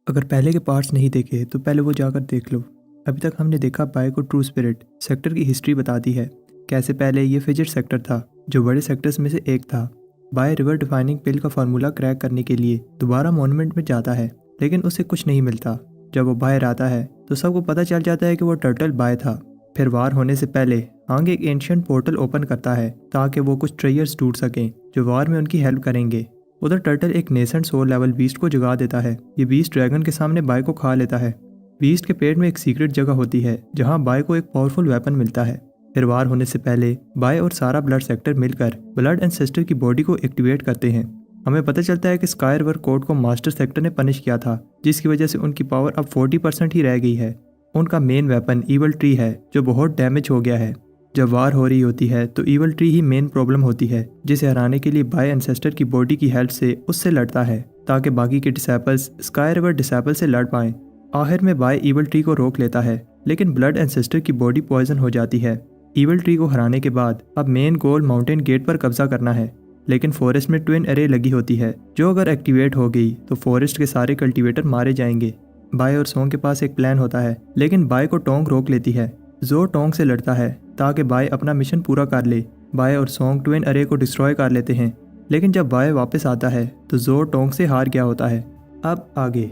अगर पहले के पार्ट्स नहीं देखे तो पहले वो जाकर देख लो। अभी तक हमने देखा बाय को ट्रू स्पिरिट सेक्टर की हिस्ट्री बताती है। कैसे पहले ये फिजिट सेक्टर था जो बड़े सेक्टर्स में से एक था। बाय रिवर डिफाइनिंग पिल का फार्मूला क्रैक करने के लिए दोबारा मॉन्यूमेंट में जाता है, लेकिन उसे कुछ नहीं मिलता। जब वो बाहर आता है तो सबको पता चल जाता है कि वो टर्टल बाय था। फिर वार होने से पहले हांग एक एंशियंट पोर्टल ओपन करता है ताकि वो कुछ ट्रेजर्स ढूंढ सकें जो वार में उनकी हेल्प करेंगे। उधर टर्टल एक नेसेंट सोल लेवल बीस्ट को जगा देता है। ये बीस्ट ड्रैगन के सामने बाय को खा लेता है। बीस्ट के पेट में एक सीक्रेट जगह होती है जहां बाय को एक पावरफुल वेपन मिलता है। फिर वार होने से पहले बाय और सारा ब्लड सेक्टर मिलकर ब्लड एंसेस्टर की बॉडी को एक्टिवेट करते हैं। हमें पता चलता है कि स्काई रिवर कोर्ट को मास्टर सेक्टर ने पनिश किया था, जिसकी वजह से उनकी पावर अब 40% ही रह गई है। उनका मेन वेपन ईवल ट्री है जो बहुत डैमेज हो गया है। जब वार हो रही होती है तो ईवल ट्री ही मेन प्रॉब्लम होती है, जिसे हराने के लिए बाय एंसेस्टर की बॉडी की हेल्प से उससे लड़ता है ताकि बाकी के डिसेपल्स स्काई रिवर डिसेपल से लड़ पाएं। आखिर में बाय ईवल ट्री को रोक लेता है, लेकिन ब्लड एंसेस्टर की बॉडी पॉइजन हो जाती है। ईवल ट्री को हराने के बाद अब मेन गोल माउंटेन गेट पर कब्जा करना है, लेकिन फॉरेस्ट में ट्विन एरे लगी होती है जो अगर एक्टिवेट हो गई तो फॉरेस्ट के सारे कल्टीवेटर मारे जाएंगे। बाय और सोंग के पास एक प्लान होता है, लेकिन बाय को टोंग रोक लेती है। जो टोंग से लड़ता है ताकि बाय अपना मिशन पूरा कर ले। बाय और सोंग ट्विन एरे को डिस्ट्रॉय कर लेते हैं, लेकिन जब बाय वापस आता है तो जो टोंग से हार गया होता है। अब आगे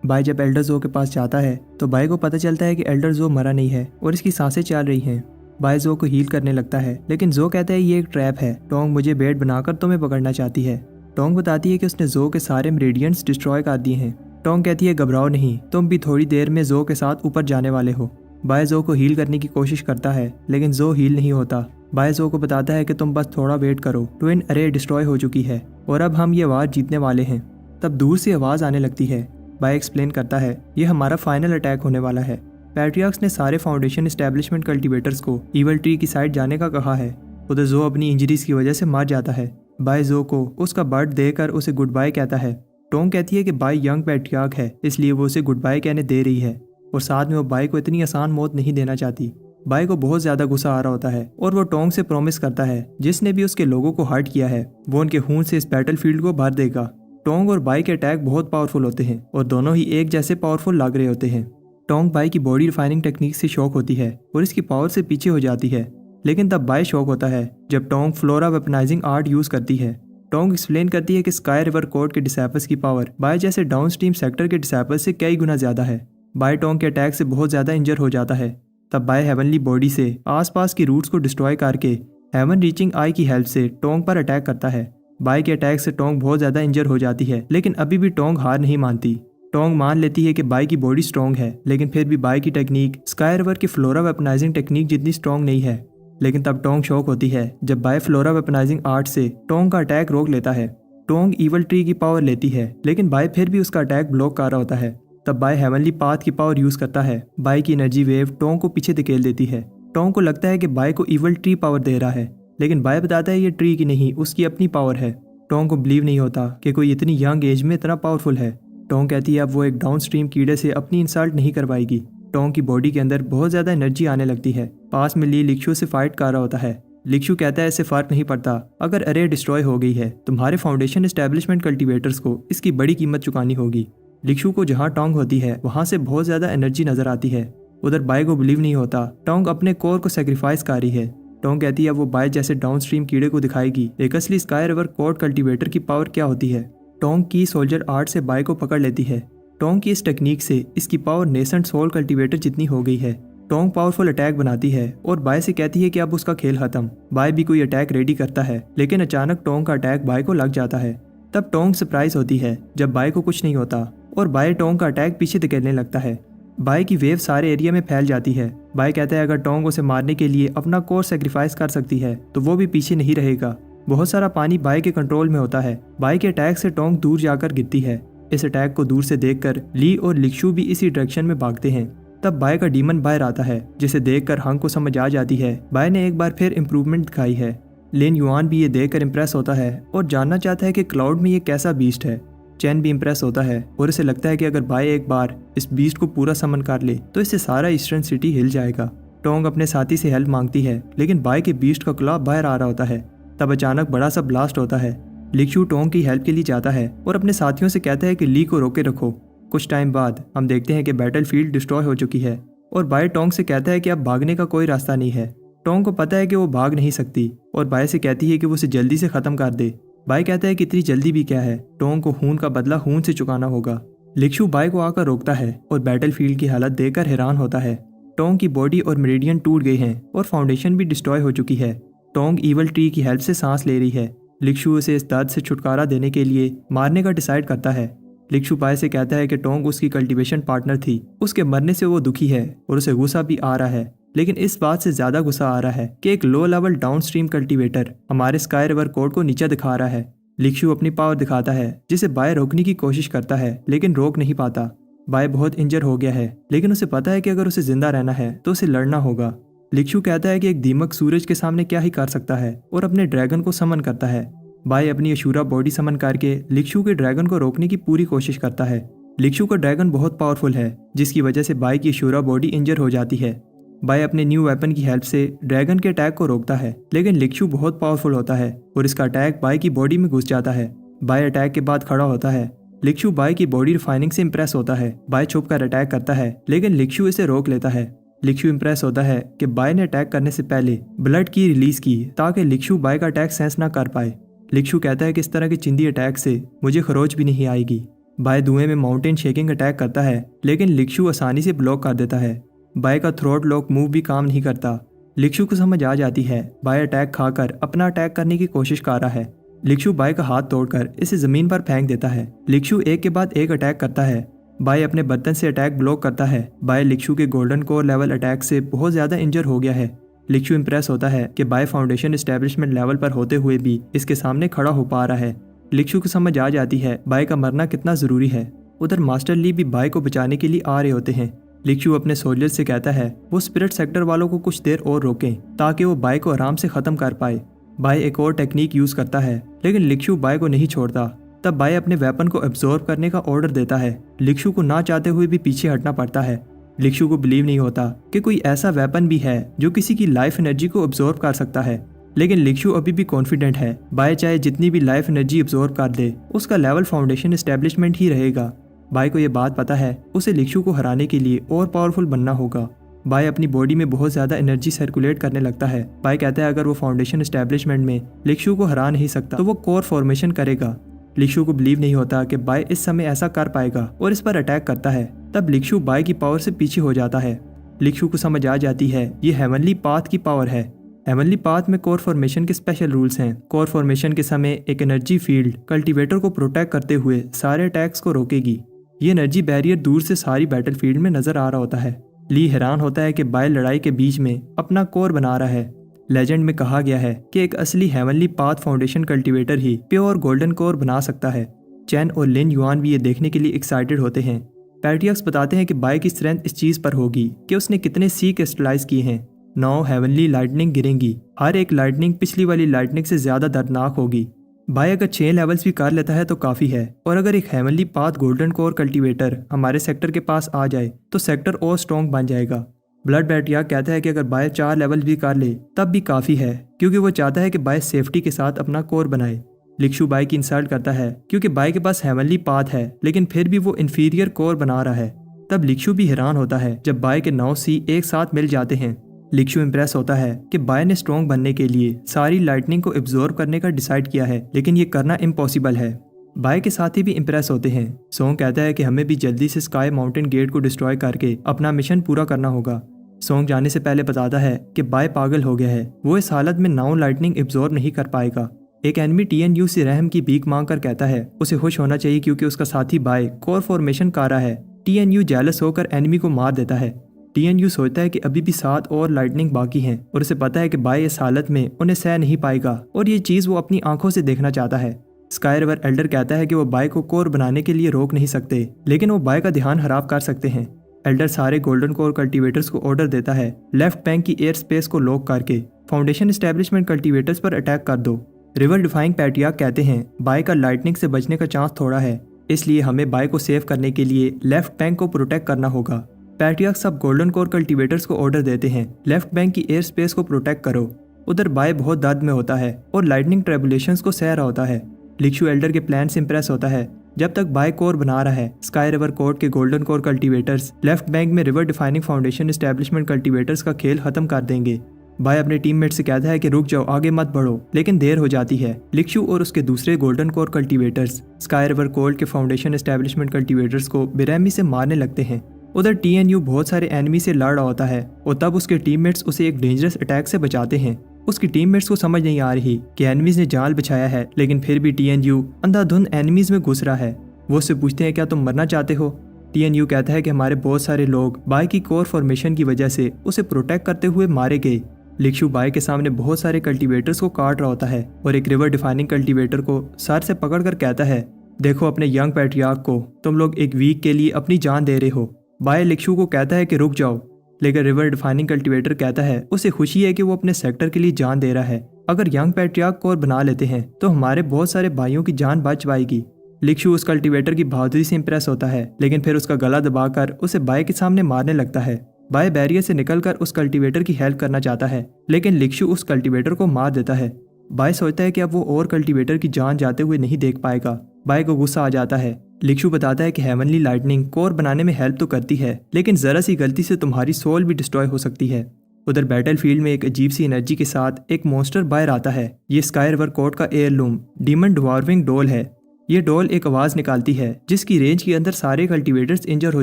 बाय जब एल्डर जो के पास जाता है तो बाय को पता चलता है कि एल्डर जो मरा नहीं है और इसकी सांसें चल रही हैं। बाय जो को हील करने लगता है, लेकिन जो कहता है ये एक ट्रैप है, टोंग मुझे बेट बनाकर तुम्हें पकड़ना चाहती है। टोंग बताती है कि उसने जो के सारे मेरिडियंस डिस्ट्रॉय कर दिए हैं। टोंग कहती है घबराओ नहीं, तुम भी थोड़ी देर में जो के साथ ऊपर जाने वाले हो। बाय जो को हील करने की कोशिश करता है, लेकिन जो हील नहीं होता। बाय जो को बताता है कि तुम बस थोड़ा वेट करो, ट्विन अरे डिस्ट्रॉय हो चुकी है और अब हम ये वार जीतने वाले हैं। तब दूर से आवाज़ आने लगती है। बाय एक्सप्लेन करता है ये हमारा फाइनल अटैक होने वाला है। पैट्रियार्क्स ने सारे फाउंडेशन एस्टेब्लिशमेंट कल्टीवेटर्स को ईवल ट्री की साइड जाने का कहा है। उधर जो अपनी इंजरीज की वजह से मर जाता है। बाय जो को उसका बर्ड देकर उसे गुड बाय कहता है। टोंग कहती है कि बाय यंग पैट्रियार्क है, इसलिए वो उसे गुड बाय कहने दे रही है और साथ में वो बाय को इतनी आसान मौत नहीं देना चाहती। बाय को बहुत ज्यादा गुस्सा आ रहा होता है और वो टोंग से प्रॉमिस करता है जिसने भी उसके लोगों को हर्ट किया है वो उनके खून से इस बैटलफील्ड को भर देगा। टोंग और बाय के अटैक बहुत पावरफुल होते हैं और दोनों ही एक जैसे पावरफुल लग रहे होते हैं। टोंग बाय की बॉडी रिफाइनिंग टेक्निक से शॉक होती है और इसकी पावर से पीछे हो जाती है, लेकिन तब बाय शॉक होता है जब Tong flora weaponising art use करती है। टोंग एक्सप्लेन करती है कि स्काई रिवर कोर्ट के डिसेपल्स की पावर बाय जैसे डाउनस्ट्रीम सेक्टर के डिसेपल्स से कई गुना ज्यादा है। बाय टोंग के अटैक से बहुत ज्यादा इंजर हो जाता है। तब बाय हेवनली बॉडी से आसपास की रूट्स को डिस्ट्रॉय करके हेवन रीचिंग आई की हेल्प से टोंग पर अटैक करता है। बाय के अटैक से टोंग बहुत ज्यादा इंजर हो जाती है, लेकिन अभी भी टोंग हार नहीं मानती। टोंग मान लेती है कि बाय की बॉडी स्ट्रॉन्ग है, लेकिन फिर भी बाय की टेक्निक स्काई रिवर की फ्लोरा वेपनाइजिंग टेक्निक जितनी स्ट्रॉन्ग नहीं है। लेकिन तब टोंग शॉक होती है जब बाय फ्लोरा वेपनाइजिंग आर्ट से टोंग का अटैक रोक लेता है। टोंग ईवल ट्री की पावर लेती है, लेकिन बाय फिर भी उसका अटैक ब्लॉक कर रहा होता है। तब बाय हेवनली पाथ की पावर यूज करता है। बाय की एनर्जी वेव टोंग को पीछे धकेल देती है। टोंग को लगता है कि बाय को ईवल ट्री पावर दे रहा है, लेकिन बाय बताता है ये ट्री की नहीं उसकी अपनी पावर है। टोंग को बिलीव नहीं होता कि कोई इतनी यंग एज में इतना पावरफुल है। टोंग कहती है अब वो एक डाउनस्ट्रीम कीड़े से अपनी इंसल्ट नहीं करवाएगी। टोंग की बॉडी के अंदर बहुत ज्यादा एनर्जी आने लगती है। पास में ली लिक्शु से फाइट कर रहा होता है। लिक्शु कहता है इससे फर्क नहीं पड़ता, अगर अरे डिस्ट्रॉय हो गई है तुम्हारे फाउंडेशन एस्टेब्लिशमेंट कल्टीवेटर्स को इसकी बड़ी कीमत चुकानी होगी। लिक्शु को जहाँ टोंग होती है वहां से बहुत ज्यादा एनर्जी नजर आती है। उधर बाय को बिलीव नहीं होता टोंग अपने कोर को सेक्रीफाइस कर रही है। टोंग कहती है वो बाय जैसे डाउनस्ट्रीम कीड़े को दिखाएगी एक असली स्काई रिवर कोर्ट कल्टीवेटर की पावर क्या होती है। टोंग की सोल्जर आर्ट से बाय को पकड़ लेती है। टोंग की इस टेक्निक से इसकी पावर नेसेंट सोल कल्टीवेटर जितनी हो गई है। टोंग पावरफुल अटैक बनाती है और बाय से कहती है कि अब उसका खेल खत्म। बाय भी कोई अटैक रेडी करता है, लेकिन अचानक टोंग का अटैक बाय को लग जाता है। तब टोंग सरप्राइज होती है जब बाय को कुछ नहीं होता और बाय टोंग का अटैक पीछे धकेलने लगता है। बाय की वेव सारे एरिया में फैल जाती है। बाय कहता है अगर टोंग उसे मारने के लिए अपना कोर सेक्रीफाइस कर सकती है तो वो भी पीछे नहीं रहेगा। बहुत सारा पानी बाय के कंट्रोल में होता है। बाय के अटैक से टोंग दूर जाकर गिरती है। इस अटैक को दूर से देखकर ली और लिक्शु भी इसी डायरेक्शन में भागते हैं। तब बाय का डीमन बाहर आता है, जिसे देखकर हंग को समझ आ जाती है बाय ने एक बार फिर इम्प्रूवमेंट दिखाई है। लिन युआन भी ये देखकर इम्प्रेस होता है और जानना चाहता है कि क्लाउड में ये कैसा बीस्ट है। चैन भी इम्प्रेस होता है और इसे लगता है कि अगर बाय एक बार इस बीस्ट को पूरा समन कर ले तो इससे सारा ईस्टर्न सिटी हिल जाएगा। टोंग अपने साथी से हेल्प मांगती है, लेकिन बाय के बीस्ट का क्लॉ बाहर आ रहा होता है। तब अचानक बड़ा सा ब्लास्ट होता है। लिक्शु टोंग की हेल्प के लिए जाता है और अपने साथियों से कहता है कि ली को रोके रखो। कुछ टाइम बाद हम देखते हैं कि बैटलफील्ड डिस्ट्रॉय हो चुकी है और बाय टोंग से कहता है कि अब भागने का कोई रास्ता नहीं है। टोंग को पता है कि वो भाग नहीं सकती और बाय से कहती है कि वो उसे जल्दी से ख़त्म कर दे। बाय कहता है कि इतनी जल्दी भी क्या है, टोंग को खून का बदला खून से चुकाना होगा। लिक्शु बाय को आकर रोकता है और बैटलफील्ड की हालत देखकर हैरान होता है। टोंग की बॉडी और मेरिडियन टूट गए हैं और फाउंडेशन भी डिस्ट्रॉय हो चुकी है। टोंग ईवल ट्री की हेल्प से सांस ले रही है। लिक्शु उसे इस दर्द से छुटकारा देने के लिए मारने का डिसाइड करता है। लिक्शु बाय से कहता है कि टोंग उसकी कल्टीवेशन पार्टनर थी, उसके मरने से वो दुखी है और उसे गुस्सा भी आ रहा है, लेकिन इस बात से ज्यादा गुस्सा आ रहा है कि एक लो लेवल डाउनस्ट्रीम कल्टीवेटर हमारे स्काई रिवर कोड को नीचे दिखा रहा है। लिक्शु अपनी पावर दिखाता है जिसे बाय रोकने की कोशिश करता है लेकिन रोक नहीं पाता। बाय बहुत इंजर हो गया है लेकिन उसे पता है कि अगर उसे जिंदा रहना है तो उसे लड़ना होगा। लिक्शु कहता है कि एक दीमक सूरज के सामने क्या ही कर सकता है और अपने ड्रैगन को समन करता है। बाय अपनी अशूरा बॉडी समन करके लिक्शु के ड्रैगन को रोकने की पूरी कोशिश करता है। लिक्शु का ड्रैगन बहुत पावरफुल है जिसकी वजह से बाय की अशूरा बॉडी इंजर हो जाती है। बाय अपने न्यू वेपन की हेल्प से ड्रैगन के अटैक को रोकता है लेकिन लिक्शु बहुत पावरफुल होता है और इसका अटैक बाय की बॉडी में घुस जाता है। बाय अटैक के बाद खड़ा होता है। लिक्शु बाय की बॉडी रिफाइनिंग से इंप्रेस होता है। बाय छुप कर अटैक करता है लेकिन लिक्शु इसे रोक लेता है। लिक्शु इंप्रेस होता है कि बाय ने अटैक करने से पहले ब्लड की रिलीज की ताकि लिक्शु बाय का अटैक सेंस ना कर पाए। लिक्शु कहता है कि इस तरह के चिंदी अटैक से मुझे खरोच भी नहीं आएगी। बाय धुएं में माउंटेन शेकिंग अटैक करता है लेकिन लिक्शु आसानी से ब्लॉक कर देता है। बाय का थ्रोट लॉक मूव भी काम नहीं करता। लिक्शु को समझ आ जाती है बाय अटैक खाकर अपना अटैक करने की कोशिश कर रहा है। लिक्शु बाय का हाथ तोड़कर इसे जमीन पर फेंक देता है। लिक्शु एक के बाद एक अटैक करता है। बाय अपने बर्तन से अटैक ब्लॉक करता है। बाय लिक्शु के गोल्डन कोर लेवल अटैक से बहुत ज्यादा इंजर हो गया है। लिक्शु इंप्रेस होता है कि बाय फाउंडेशन एस्टेब्लिशमेंट लेवल पर होते हुए भी इसके सामने खड़ा हो पा रहा है। लिक्शु को समझ आ जाती है बाय का मरना कितना जरूरी है। उधर मास्टर ली भी बाय को बचाने के लिए आ रहे होते हैं। लिक्शु अपने सोल्जर से कहता है वो स्पिरिट सेक्टर वालों को कुछ देर और रोकें ताकि वो बाय को आराम से खत्म कर पाए। बाय एक और टेक्निक यूज करता है लेकिन लिक्शु बाय को नहीं छोड़ता। तब बाय अपने वेपन को एब्जॉर्ब करने का ऑर्डर देता है। लिक्शु को ना चाहते हुए भी पीछे हटना पड़ता है। लिक्शु को बिलीव नहीं होता कि कोई ऐसा वेपन भी है जो किसी की लाइफ एनर्जी को एब्जॉर्ब कर सकता है, लेकिन लिक्शु अभी भी कॉन्फिडेंट है बाय चाहे जितनी भी लाइफ एनर्जी एब्जॉर्ब कर दे उसका लेवल फाउंडेशन एस्टेब्लिशमेंट ही रहेगा। बाय को ये बात पता है उसे लिक्शु को हराने के लिए और पावरफुल बनना होगा। बाय अपनी बॉडी में बहुत ज्यादा एनर्जी सर्कुलेट करने लगता है। बाय कहता है अगर वो फाउंडेशन एस्टेब्लिशमेंट में लिक्शु को हरा नहीं सकता तो वो कोर फॉर्मेशन करेगा। लिक्शु को बिलीव नहीं होता कि बाय इस समय ऐसा कर पाएगा और इस पर अटैक करता है। तब लिक्शु बाय की पावर से पीछे हो जाता है। लिक्शु को समझ आ जाती है ये हेवनली पाथ की पावर है। हेवनली पाथ में कोर फॉर्मेशन के स्पेशल रूल्स हैं। कोर फॉर्मेशन के समय एक एनर्जी फील्ड कल्टीवेटर को प्रोटेक्ट करते हुए सारे अटैक्स को रोकेगी। ये एनर्जी बैरियर दूर से सारी बैटलफील्ड में नजर आ रहा होता है। ली हैरान होता है कि बाय लड़ाई के बीच में अपना कोर बना रहा है। लेजेंड में कहा गया है कि एक असली हेवनली पाथ फाउंडेशन कल्टीवेटर ही प्योर गोल्डन कोर बना सकता है। चैन और लिन युआन भी ये देखने के लिए एक्साइटेड होते हैं। पैट्रियक्स बताते हैं कि बाय की स्ट्रेंथ इस चीज पर होगी कि उसने कितने सी क्रिस्टलाइज किए हैं। 9 हेवनली लाइटनिंग गिरेंगी। हर एक लाइटनिंग पिछली वाली लाइटनिंग से ज्यादा दर्दनाक होगी। बाय अगर 6 लेवल्स भी कर लेता है तो काफ़ी है और अगर एक heavenly path golden core cultivator हमारे सेक्टर के पास आ जाए तो सेक्टर और स्ट्रॉन्ग बन जाएगा। ब्लड बैटिया कहता है कि अगर बाय 4 लेवल भी कर ले तब भी काफ़ी है क्योंकि वो चाहता है कि बाय सेफ्टी के साथ अपना कोर बनाए। लिक्शु बाय की इंसल्ट करता है क्योंकि बाय के पास हेवनली पाथ है लेकिन फिर भी वो इन्फीरियर कोर बना रहा है। तब लिक्शु भी हैरान होता है जब बाय के 9 सी एक साथ मिल जाते हैं। लिक्शु इंप्रेस होता है कि बाय ने स्ट्रॉन्ग बनने के लिए सारी लाइटनिंग को एब्जॉर्ब करने का डिसाइड किया है लेकिन ये करना इम्पॉसिबल है। बाय के साथी भी इंप्रेस होते हैं। सोंग कहता है कि हमें भी जल्दी से स्काई माउंटेन गेट को डिस्ट्रॉय करके अपना मिशन पूरा करना होगा। सोंग जाने से पहले बताता है कि बाय पागल हो गया है, वो इस हालत में 9 लाइटनिंग एब्जॉर्ब नहीं कर पाएगा। एक एनिमी TNU से रहम की भीख मांग कर कहता है उसे खुश होना चाहिए क्योंकि उसका साथी बाय कोर फॉर्मेशन कर रहा है। TNU जेलस होकर एनिमी को मार देता है। TNU सोचता है कि अभी भी 7 और लाइटनिंग बाकी हैं और उसे पता है कि बाय इस हालत में उन्हें सह नहीं पाएगा और ये चीज वो अपनी आंखों से देखना चाहता है। स्काई रिवर एल्डर कहता है कि वो बाय को कोर बनाने के लिए रोक नहीं सकते लेकिन वो बाय का ध्यान खराब कर सकते हैं। एल्डर सारे गोल्डन कोर कल्टीवेटर्स को ऑर्डर देता है लेफ्ट बैंक की एयर स्पेस को लॉक करके फाउंडेशन एस्टेब्लिशमेंट कल्टीवेटर्स पर अटैक कर दो। रिवर डिफाइंग पैट्रियार्क कहते हैं बाय का लाइटनिंग से बचने का चांस थोड़ा है, इसलिए हमें बाय को सेव करने के लिए लेफ्ट बैंक को प्रोटेक्ट करना होगा। पैट्रियार्क सब गोल्डन कोर कल्टीवेटर्स को ऑर्डर देते हैं लेफ्ट बैंक की एयर स्पेस को प्रोटेक्ट करो। उधर बाय बहुत दर्द में होता है और लाइटनिंग ट्रेबुलेशंस को सह रहा होता है। लिक्शु एल्डर के प्लान से इंप्रेस होता है जब तक बाय कोर बना रहा है, स्काई रिवर कोर्ट के golden core cultivators left bank में river defining foundation establishment cultivators का खेल खत्म कर देंगे। बाय अपने टीममेट से कहता है कि रुक जाओ, आगे मत बढ़ो, लेकिन देर हो जाती है। लिक्शु और उसके दूसरे golden core cultivators sky river court के फाउंडेशन एस्टेब्लिशमेंट कल्टीवेटर्स को बेरहमी से मारने लगते हैं। उधर TNU बहुत सारे एनिमी से लड़ रहा होता है और तब उसके टीममेट्स उसे एक डेंजरस अटैक से बचाते हैं। उसकी टीममेट्स को समझ नहीं आ रही कि एनिमीज ने जाल बिछाया है, लेकिन फिर भी TNU अंधाधुंध एनिमीज में घुस रहा है। वो उससे पूछते हैं क्या तुम मरना चाहते हो। TNU कहता है कि हमारे बहुत सारे लोग बाय की कोर फॉर्मेशन की वजह से उसे प्रोटेक्ट करते हुए मारे गए। लिक्शु बाय के सामने बहुत सारे कल्टीवेटर्स को काट रहा होता है और एक रिवर डिफाइनिंग कल्टीवेटर को सर से पकड़कर कहता है, देखो अपने यंग पैट्रियार्क को, तुम लोग एक वीक के लिए अपनी जान दे रहे हो। बाय लिक्शु को कहता है कि रुक जाओ, लेकिन रिवर डिफाइनिंग कल्टीवेटर कहता है उसे खुशी है कि वो अपने सेक्टर के लिए जान दे रहा है। अगर यंग पैट्रियार्क कोर बना लेते हैं तो हमारे बहुत सारे भाइयों की जान बच पाएगी। लिक्शु उस कल्टीवेटर की बहादुरी से इंप्रेस होता है, लेकिन फिर उसका गला दबाकर उसे बाय के सामने मारने लगता है। बाय बैरियर से निकलकर उस कल्टीवेटर की हेल्प करना चाहता है, लेकिन लिक्शु उस कल्टीवेटर को मार देता है। बाय सोचता है कि अब वो और कल्टीवेटर की जान जाते हुए नहीं देख पाएगा। बाय को गुस्सा आ जाता है। लिक्शु बताता है कि हेवनली लाइटनिंग कोर बनाने में हेल्प तो करती है, लेकिन जरा सी गलती से तुम्हारी सोल भी डिस्ट्रॉय हो सकती है। उधर बैटलफील्ड में एक अजीब सी एनर्जी के साथ एक मॉन्स्टर बाहर आता है। ये स्काई रिवर कोर्ट का एयरलूम डीमन ड्वार्विंग डॉल है। ये डॉल एक आवाज निकालती है जिसकी रेंज के अंदर सारे कल्टीवेटर्स इंजर हो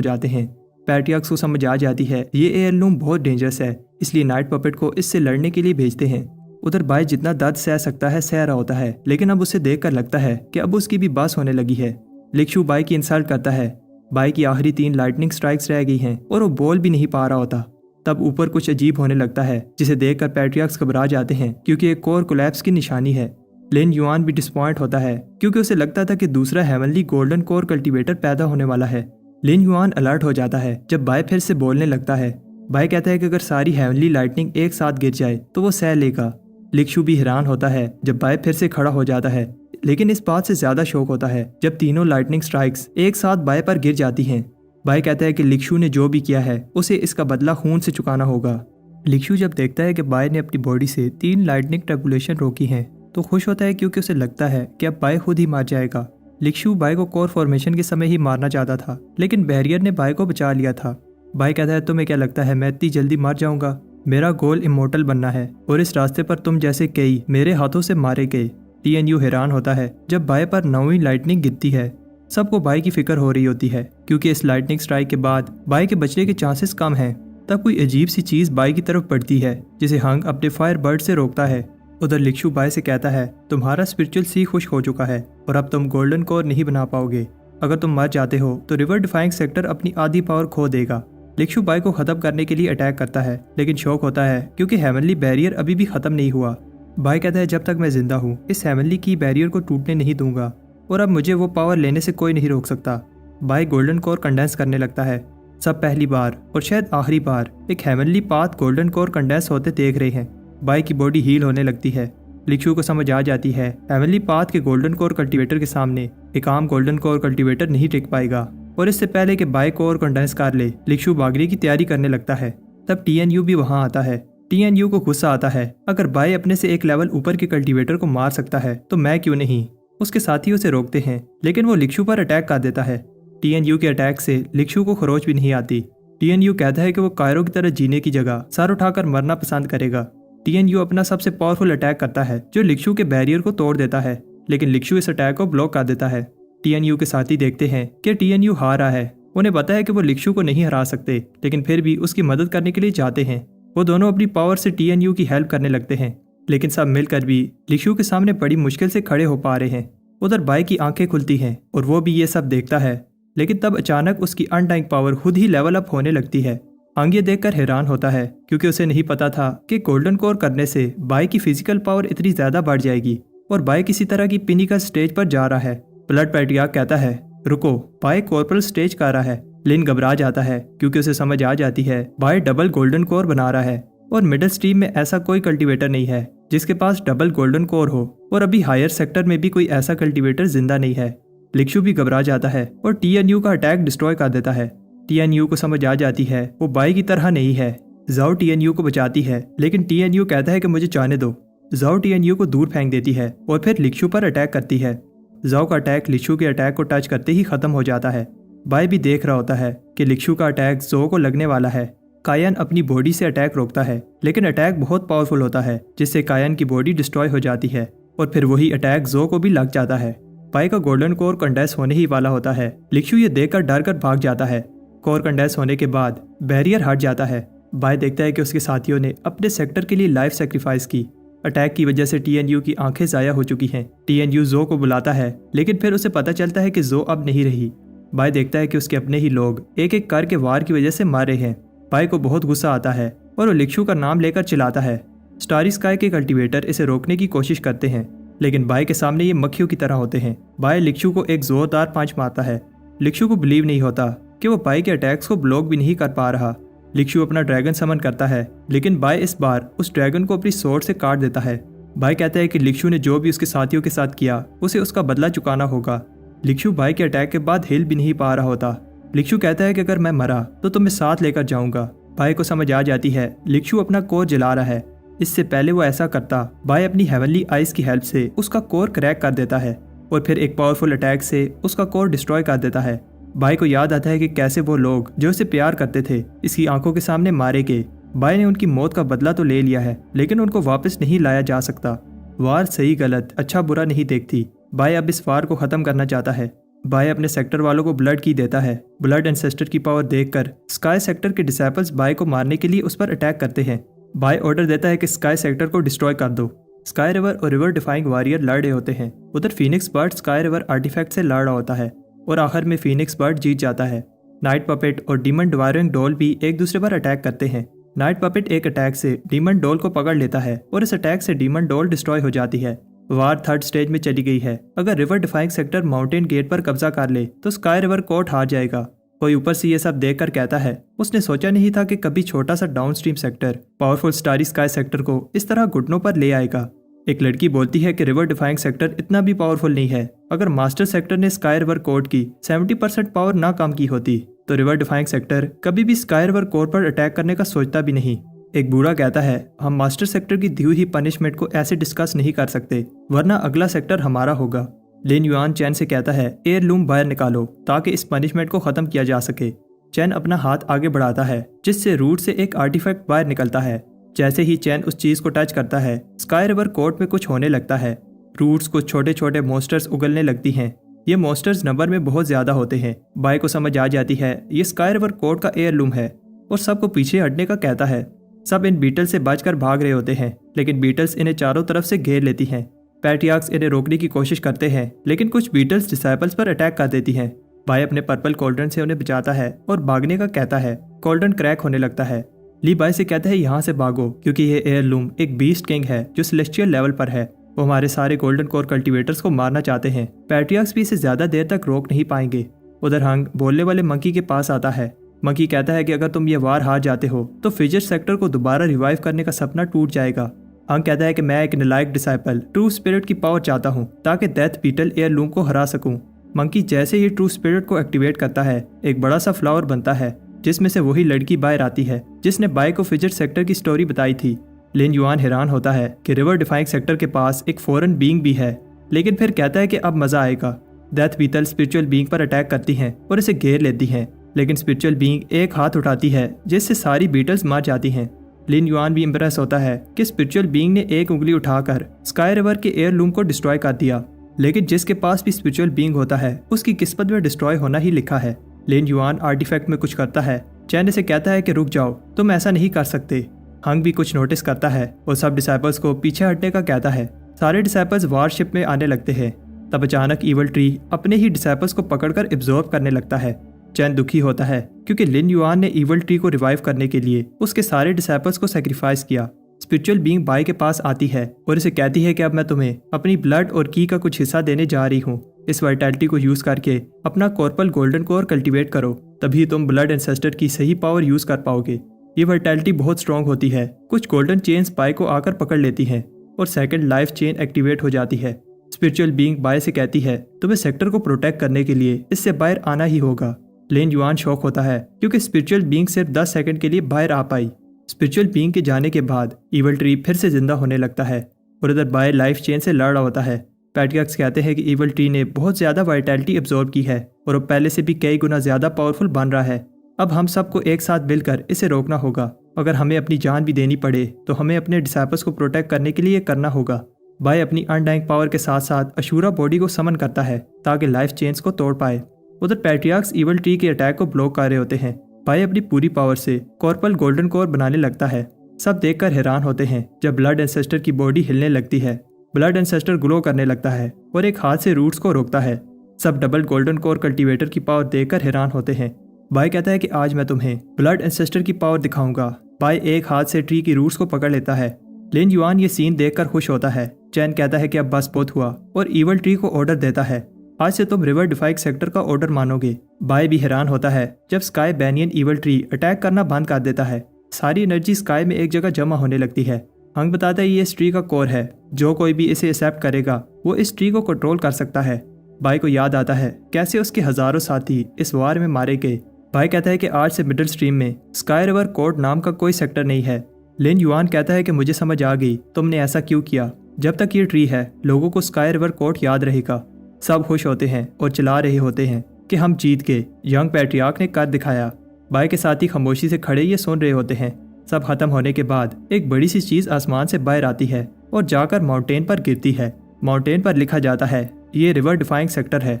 जाते हैं। पैट्रियार्क्स को समझ आ जाती है ये एयरलूम बहुत डेंजरस है, इसलिए नाइट पपेट को इससे लड़ने के लिए भेजते हैं। उधर बाय जितना दर्द सह सकता है सह रहा होता है, लेकिन अब उसे देखकर लगता है कि अब उसकी भी बस होने लगी है। लिक्शु बाय की इंसल्ट करता है। बाय की आखिरी 3 लाइटनिंग स्ट्राइक्स रह गई हैं और वो बोल भी नहीं पा रहा होता। तब ऊपर कुछ अजीब होने लगता है जिसे देखकर पैट्रियार्क्स घबरा जाते हैं क्योंकि एक कोर कोलैप्स की निशानी है। लिन युआन भी डिसपॉइंट होता है क्योंकि उसे लगता था कि दूसरा हेवनली गोल्डन कोर कल्टीवेटर पैदा होने वाला है। लिन युआन अलर्ट हो जाता है जब बाय फिर से बोलने लगता है। बाय कहता है कि अगर सारी हेवनली लाइटनिंग एक साथ गिर जाए तो वो सह लेगा। लिक्शु भी हैरान होता है जब बाय फिर से खड़ा हो जाता है, लेकिन इस बात से ज्यादा शौक होता है जब तीनों लाइटनिंग स्ट्राइक्स एक साथ बाय पर गिर जाती हैं। बाय कहता है कि लिक्शु ने जो भी किया है उसे इसका बदला खून से चुकाना होगा। लिक्शु जब देखता है कि बाय ने अपनी बॉडी से 3 लाइटनिंग ट्रैबुलेशन रोकी हैं तो खुश होता है क्योंकि उसे लगता है कि अब बाय खुद ही मार जाएगा। लिक्शु बाय को कोर फॉर्मेशन के समय ही मारना चाहता था, लेकिन बैरियर ने बाय को बचा लिया था। बाय कहता है तुम्हें क्या लगता है मैं इतनी जल्दी मर जाऊंगा? मेरा गोल इमोर्टल बनना है और इस रास्ते पर तुम जैसे कई मेरे हाथों से मारे गए। TNU हैरान होता है जब बाय पर 9वीं लाइटनिंग गिरती है। सबको बाय की फिक्र हो रही होती है क्योंकि इस लाइटनिंग स्ट्राइक के बाद बाय के बचने के चांसेस कम हैं। तब कोई अजीब सी चीज बाय की तरफ बढ़ती है जिसे हंग अपने फायर बर्ड से रोकता है। उधर लिक्शु बाय से कहता है तुम्हारा स्पिरिचुअल सी खुश हो चुका है और अब तुम गोल्डन कोर नहीं बना पाओगे। अगर तुम मर जाते हो तो रिवर डिफाइंग सेक्टर अपनी आधी पावर खो देगा। लिक्शु बाय को खत्म करने के लिए अटैक करता है, लेकिन शौक होता है क्योंकि हेवनली बैरियर अभी भी खत्म नहीं हुआ। बाय कहता है जब तक मैं जिंदा हूँ इस हेवनली की बैरियर को टूटने नहीं दूंगा और अब मुझे वो पावर लेने से कोई नहीं रोक सकता। बाय गोल्डन कोर कंडेंस करने लगता है। सब पहली बार और शायद आखिरी बार एक heavenly path golden core condense होते देख रहे हैं। बाय की बॉडी हील होने लगती है। लिक्शु को समझ आ जाती है हेवनली पाथ के गोल्डन कोर कल्टीवेटर के सामने एक आम गोल्डन कोर कल्टीवेटर नहीं टिक पाएगा और इससे पहले कि बाय कोर कंडेंस कर ले लिक्शु भागने की तैयारी करने लगता है। तब TNU भी वहां आता है। TNU को गुस्सा आता है, अगर बाय अपने से एक लेवल ऊपर के कल्टीवेटर को मार सकता है तो मैं क्यों नहीं। उसके साथी उसे रोकते हैं, लेकिन वो लिक्शु पर अटैक कर देता है। TNU के अटैक से लिक्शु को खरोच भी नहीं आती। TNU कहता है कि वो कायरो की तरह जीने की जगह सर उठाकर मरना पसंद करेगा। TNU अपना सबसे पावरफुल अटैक करता है जो लिक्शु के बैरियर को तोड़ देता है, लेकिन लिक्शु इस अटैक को ब्लॉक कर देता है। TNU के साथी देखते हैं कि TNU हार रहा है। उन्हें पता है कि वो लिक्शु को नहीं हरा सकते, लेकिन फिर भी उसकी मदद करने के लिए चाहते हैं। वो दोनों अपनी पावर से TNU की हेल्प करने लगते हैं, लेकिन सब मिलकर भी लिक्शु के सामने बड़ी मुश्किल से खड़े हो पा रहे हैं। उधर बाय की आंखें खुलती हैं और वो भी ये सब देखता है, लेकिन तब अचानक उसकी अनडाइंग पावर खुद ही लेवल अप होने लगती है। हंग ये देखकर हैरान होता है क्योंकि उसे नहीं पता था कि गोल्डन कोर करने से बाय की फिजिकल पावर इतनी ज्यादा बढ़ जाएगी और बाय किसी तरह की पिनिकल स्टेज पर जा रहा है। ब्लड पैट्रियार्क कहता है रुको, बाय कॉर्पोरल स्टेज कर रहा है। लिन घबरा जाता है क्योंकि उसे समझ आ जाती है बाय डबल गोल्डन कोर बना रहा है और मिडिल स्ट्रीम में ऐसा कोई कल्टीवेटर नहीं है जिसके पास डबल गोल्डन कोर हो, और अभी हायर सेक्टर में भी कोई ऐसा कल्टीवेटर जिंदा नहीं है। लिक्शु भी घबरा जाता है और TNU का अटैक डिस्ट्रॉय कर देता है। TNU को समझ आ जाती है वो बाय की तरह नहीं है। जाओ TNU को बचाती है, लेकिन TNU कहता है कि मुझे जाने दो। जाओ TNU को दूर फेंक देती है और फिर लिक्शु पर अटैक करती है। जाओ का अटैक लिक्शू के अटैक को टच करते ही खत्म हो जाता है। बाय भी देख रहा होता है कि लिक्शू का अटैक जो को लगने वाला है। कायन अपनी बॉडी से अटैक रोकता है, लेकिन अटैक बहुत पावरफुल होता है जिससे कायन की बॉडी डिस्ट्रॉय हो जाती है और फिर वही अटैक जो को भी लग जाता है। बाय का गोल्डन कोर कंडेंस होने ही वाला होता है। लिक्शू ये देखकर डर कर भाग जाता है। कोर कंडेंस होने के बाद बैरियर हट जाता है। बाय देखता है कि उसके साथियों ने अपने सेक्टर के लिए लाइफ सेक्रीफाइस की। अटैक की वजह से टीएनयू की आंखें ज़ाया हो चुकी हैं। टीएनयू जो को बुलाता है, लेकिन फिर उसे पता चलता है कि जो अब नहीं रही। बाय देखता है कि उसके अपने ही लोग एक एक करके वार की वजह से मारे हैं। बाय को बहुत गुस्सा आता है और वो लिक्शू का नाम लेकर चिल्लाता है। स्टारी स्काई के कल्टीवेटर इसे रोकने की कोशिश करते हैं, लेकिन बाय के सामने ये मक्खियों की तरह होते हैं। बाय लिक्शू को एक जोरदार पंच मारता है। लिक्शू को बिलीव नहीं होता कि वो बाय के अटैक्स को ब्लॉक भी नहीं कर पा रहा। लिक्शू अपना ड्रैगन समन करता है, लेकिन बाय इस बार उस ड्रैगन को अपनी स्वॉर्ड से काट देता है। बाय कहता है कि लिक्शू ने जो भी उसके साथियों के साथ किया उसे उसका बदला चुकाना होगा। लिक्शू बाय के अटैक के बाद हिल भी नहीं पा रहा होता। लिक्शू कहता है कि अगर मैं मरा तो तुम्हें साथ लेकर जाऊंगा। बाय को समझ आ जाती है लिक्शू अपना कोर जला रहा है। इससे पहले वो ऐसा करता, बाय अपनी हेवनली आइस की हेल्प से उसका कोर क्रैक कर देता है और फिर एक पावरफुल अटैक से उसका कोर डिस्ट्रॉय कर देता है। बाय को याद आता है कि कैसे वो लोग जो उसे प्यार करते थे इसकी आंखों के सामने मारे गए। बाय ने उनकी मौत का बदला तो ले लिया है, लेकिन उनको वापस नहीं लाया जा सकता। वार सही गलत अच्छा बुरा नहीं देखती। बाय अब इस वार को खत्म करना चाहता है। बाय अपने सेक्टर वालों को ब्लड की देता है। ब्लड एंसेस्टर की पावर देखकर स्काई सेक्टर के डिसेबल्स बाय को मारने के लिए उस पर अटैक करते हैं। बाय ऑर्डर देता है कि स्काई सेक्टर को डिस्ट्रॉय कर दो। स्काई रिवर और रिवर डिफाइंग वॉरियर लड़ रहे होते हैं। उधर phoenix bird sky river artifact से लड़ रहा होता है और आखिर में फीनिक्स बर्ड जीत जाता है। नाइट पपेट और डीमन डिवायरिंग डॉल भी एक दूसरे पर अटैक करते हैं। नाइट पपेट एक अटैक से डीमन डॉल को पकड़ लेता है और इस अटैक से डीमन डॉल डिस्ट्रॉय हो जाती है। वार थर्ड स्टेज में चली गई है। अगर river defying sector mountain gate पर कब्जा कर ले तो स्काई रिवर कोर्ट हार जाएगा। कोई ऊपर से ये सब देखकर कहता है उसने सोचा नहीं था कि कभी छोटा सा downstream sector powerful starry sky sector को इस तरह घुटनों पर ले आएगा। एक लड़की बोलती है कि रिवर डिफाइंग सेक्टर इतना भी पावरफुल नहीं है। अगर मास्टर सेक्टर ने स्काई रिवर कोर्ट की 70% पावर ना कम की होती तो रिवर डिफाइंग सेक्टर कभी भी स्काई रिवर कोर्ट पर अटैक करने का सोचता भी नहीं। एक बूढ़ा कहता है हम मास्टर सेक्टर की दी हुई पनिशमेंट को ऐसे डिस्कस नहीं कर सकते, वरना अगला सेक्टर हमारा होगा। लिन युआन चैन से कहता है एयर लूम बाहर निकालो ताकि इस पनिशमेंट को खत्म किया जा सके। चैन अपना हाथ आगे बढ़ाता है जिससे रूट से एक आर्टिफैक्ट बाहर निकलता है। जैसे ही चैन उस चीज को टच करता है स्काई रिवर कोर्ट में कुछ होने लगता है। रूट्स को छोटे छोटे मॉन्स्टर्स उगलने लगती हैं। ये मॉन्स्टर्स नंबर में बहुत ज्यादा होते हैं। बाय को समझ आ जाती है ये स्काई रिवर कोर्ट का एयर लूम है और सबको पीछे हटने का कहता है। सब इन बीटल्स से बचकर भाग रहे होते हैं, लेकिन बीटल्स इन्हें चारों तरफ से घेर लेती हैं। पैट्रियार्क्स इन्हें रोकने की कोशिश करते हैं, लेकिन कुछ बीटल्स डिसाइपल्स पर अटैक कर देती हैं। बाय अपने पर्पल कॉल्ड्रन से उन्हें बचाता है और भागने का कहता है। कॉल्ड्रन क्रैक होने लगता है। ली बाय से कहता है यहाँ से भागो क्योंकि ये एयर लूम एक बीस्ट किंग है जो सेलेस्टियल लेवल पर है। वो हमारे सारे गोल्डन कोर कल्टीवेटर्स को मारना चाहते हैं। पैट्रियार्क्स भी इसे ज्यादा देर तक रोक नहीं पाएंगे। उधर हंग बोलने वाले मंकी के पास आता है। मंकी कहता है कि अगर तुम ये वार हार जाते हो तो फिजर सेक्टर को दोबारा रिवाइव करने का सपना टूट जाएगा। हंग कहता है कि मैं एक नालायक डिसाइपल ट्रू स्पिरिट की पावर चाहता हूँ ताकि डेथ बीटल एयर लूम को हरा सकूं। मंकी जैसे ही ट्रू स्पिरिट को एक्टिवेट करता है एक बड़ा सा फ्लावर बनता है जिसमें से वही लड़की बाहर आती है जिसने बाय को फिजर सेक्टर की स्टोरी बताई थी। लिन युआन हैरान होता है कि रिवर डिफाइंग सेक्टर के पास एक फॉरेन बीइंग भी है, लेकिन फिर कहता है कि अब मजा आएगा। डेथ बीटल स्पिरिचुअल बीइंग पर अटैक करती हैं और इसे घेर लेती हैं, लेकिन स्पिरिचुअल बीइंग एक हाथ उठाती है जिससे सारी बीटल्स मार जाती हैं। लिन युआन भी इम्प्रेस होता है कि स्पिरिचुअल बीइंग ने एक उंगली उठाकर स्काई रिवर के एयर लूम को डिस्ट्रॉय कर दिया, लेकिन जिसके पास भी स्पिरिचुअल बीइंग होता है उसकी किस्मत में डिस्ट्रॉय होना ही लिखा है। लिन युआन आर्टिफैक्ट में कुछ करता है। चैन से कहता है कि रुक जाओ, तुम ऐसा नहीं कर सकते। हंग भी कुछ नोटिस करता है और सब डिसाइपल्स को पीछे हटने का कहता है। सारे डिसाइपल्स वारशिप में आने लगते हैं। तब अचानक ईवल ट्री अपने ही डिसाइपल्स को पकड़कर एब्जॉर्ब करने लगता है। चैन दुखी होता है क्योंकि लिन युआन ने ईवल ट्री को रिवाइव करने के लिए उसके सारे डिसाइपल्स को सैक्रिफाइस किया। स्पिरिचुअल बीइंग बाय के पास आती है और इसे कहती है कि अब मैं तुम्हें अपनी ब्लड और की का कुछ हिस्सा देने जा रही हूँ। इस वाइटैलिटी को यूज करके अपना कॉर्पल गोल्डन कोर कल्टीवेट करो, तभी तुम ब्लड एंसेस्टर की सही पावर यूज कर पाओगे। ये वाइटैलिटी बहुत स्ट्रॉन्ग होती है। कुछ गोल्डन चेन्स बाय को आकर पकड़ लेती हैं और सेकंड लाइफ चेन एक्टिवेट हो जाती है। स्पिरिचुअल बीइंग बाय से कहती है तुम्हें सेक्टर को प्रोटेक्ट करने के लिए इससे बाहर आना ही होगा। लिन युआन शॉक होता है क्योंकि स्पिरिचुअल बीइंग सिर्फ 10 सेकंड के लिए बाहर आ पाई। स्पिरिचुअल बीइंग के जाने के बाद ईवल ट्री फिर से जिंदा होने लगता है और उधर बाय लाइफ चेन से लड़ रहा होता है। पैट्रियार्क्स कहते हैं कि इवल ट्री ने बहुत ज़्यादा वाइटैलिटी एब्जॉर्ब की है और अब पहले से भी कई गुना ज़्यादा पावरफुल बन रहा है। अब हम सबको एक साथ मिलकर इसे रोकना होगा। अगर हमें अपनी जान भी देनी पड़े तो हमें अपने डिसाइपल्स को प्रोटेक्ट करने के लिए ये करना होगा। बाय अपनी अनडाइंग पावर के साथ साथ अशूरा बॉडी को समन करता है ताकि लाइफ चेन्स को तोड़ पाए। उधर पैट्रियार्क्स इवल ट्री के अटैक को ब्लॉक कर रहे होते हैं। बाय अपनी पूरी पावर से कॉर्पल गोल्डन कोर बनाने लगता है। सब देखकर हैरान होते हैं जब ब्लड एंसेस्टर की बॉडी हिलने लगती है। ब्लड एंसेस्टर ग्लो करने लगता है और एक हाथ से रूट्स को रोकता है। सब डबल गोल्डन कोर कल्टीवेटर की पावर देखकर हैरान होते हैं। बाय कहता है कि आज मैं तुम्हें ब्लड एंसेस्टर की पावर दिखाऊंगा। बाय एक हाथ से ट्री की रूट्स को पकड़ लेता है। लिन युआन ये सीन देखकर खुश होता है। चैन कहता है कि अब बस बहुत हुआ और इवल ट्री को ऑर्डर देता है, आज से तुम रिवर डिफाइक सेक्टर का ऑर्डर मानोगे। बाय भी हैरान होता है जब sky banyan evil tree attack करना बंद कर देता है। सारी एनर्जी स्काई में एक जगह जमा होने लगती है। हंग बताता है ये इस ट्री का कोर है, जो कोई भी इसे एक्सेप्ट करेगा वो इस ट्री को कंट्रोल कर सकता है। बाय को याद आता है कैसे उसके हजारों साथी इस वार में मारे गए। बाय कहता है कि आज से मिडिल स्ट्रीम में स्काई रिवर कोर्ट नाम का कोई सेक्टर नहीं है। लिन युआन कहता है कि मुझे समझ आ गई तुमने ऐसा क्यों किया। जब तक ये ट्री है लोगों को स्काई रिवर कोर्ट याद रहेगा। सब खुश होते हैं और चिल्ला रहे होते हैं कि हम जीत गए, यंग पैट्रियार्क ने कर दिखाया। बाय के साथी खामोशी से खड़े ये सुन रहे होते हैं। सब खत्म होने के बाद एक बड़ी सी चीज आसमान से बाहर आती है और जाकर माउंटेन पर गिरती है। माउंटेन पर लिखा जाता है ये रिवर डिफाइंग सेक्टर है।